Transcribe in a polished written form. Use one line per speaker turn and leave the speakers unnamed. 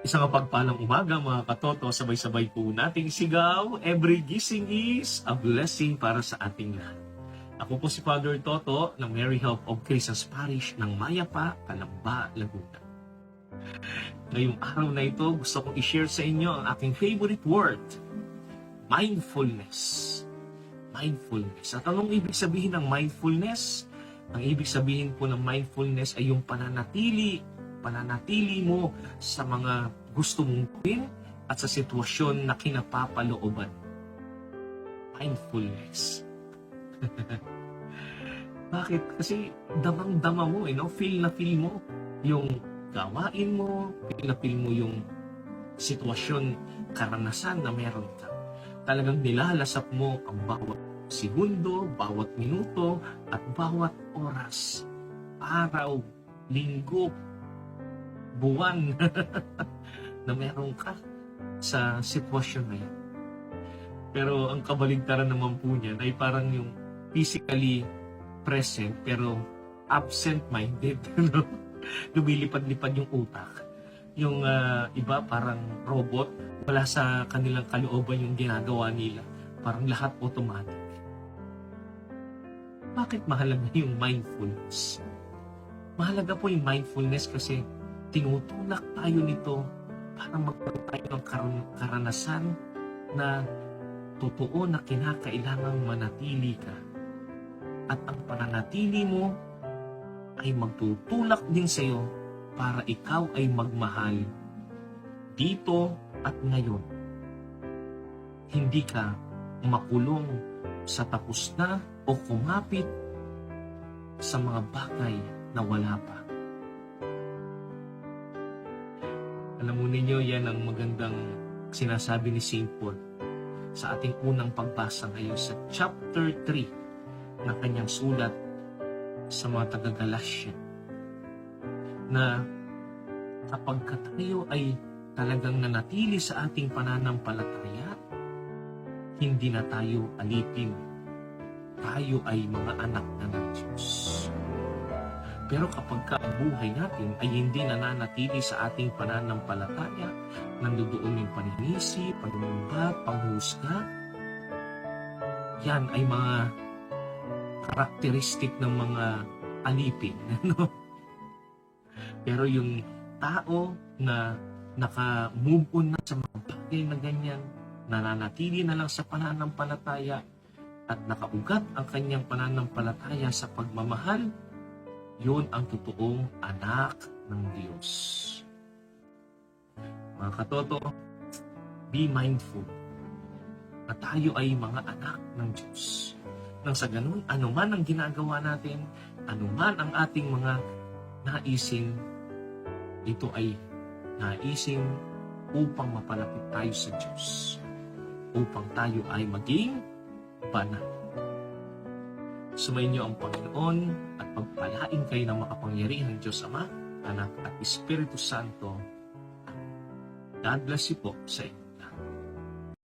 Isang mapagpalang umaga mga katoto, sabay-sabay po nating sigaw. Every gising is a blessing para sa ating lahat. Ako po si Father Toto ng Mary Help of Christmas Parish ng Mayapa, Calamba, Laguna. Ngayong araw na ito, gusto kong i-share sa inyo ang aking favorite word, mindfulness. Mindfulness. At anong ibig sabihin ng mindfulness? Ang ibig sabihin po ng mindfulness ay yung pananatili mo sa mga gusto mong gawin at sa sitwasyon na kinapapalooban. Mindfulness. Bakit? Kasi damang-dama mo, feel na feel mo yung gawain mo, feel mo yung sitwasyon, karanasan na meron ka. Talagang nilalasap mo ang bawat segundo, bawat minuto, at bawat oras, araw, linggo, buwan na meron ka sa sitwasyon na yan. Pero ang kabaligtaran naman po niyan ay parang yung physically present pero absent-minded. Lumilipad-lipad yung utak. Yung iba parang robot, wala sa kanilang kalooban yung ginagawa nila. Parang lahat automatic. Bakit mahalaga yung mindfulness? Mahalaga po yung mindfulness kasi tinutulak tayo nito para magkaroon tayo ng karanasan na totoo na kinakailangang manatili ka. At ang pananatili mo ay magtutulak din sa iyo para ikaw ay magmahal dito at ngayon. Hindi ka makulong sa tapos na o kumapit sa mga bagay na wala pa. Alam mo ninyo, yan ang magandang sinasabi ni St. Paul sa ating unang pagbasa ngayon sa chapter 3 ng kanyang sulat sa mga taga-Galatia, na kapag tayo ay talagang nanatili sa ating pananampalataya, hindi na tayo alipin. Tayo ay mga anak na ng Diyos. Pero kapag ang buhay natin ay hindi nananatili sa ating pananampalataya, nandoon yung paninisi, panunumbat, panghusga, yan ay mga karakteristik ng mga alipin. Pero yung tao na naka-move on na sa mga bagay na ganyan, nananatili na lang sa pananampalataya at nakaugat ang kanyang pananampalataya sa pagmamahal, yun ang totoong anak ng Diyos. Mga katoto, be mindful na tayo ay mga anak ng Diyos. Nang sa ganun, anuman ang ginagawa natin, anuman ang ating mga naising, ito ay naising upang mapalapit tayo sa Diyos. Upang tayo ay maging banal. Sumayin niyo ang Panginoon at pagpalain kayo ng makapangyarihan ng Diyos Ama, Anak at Espiritu Santo. God bless you po sa inyo.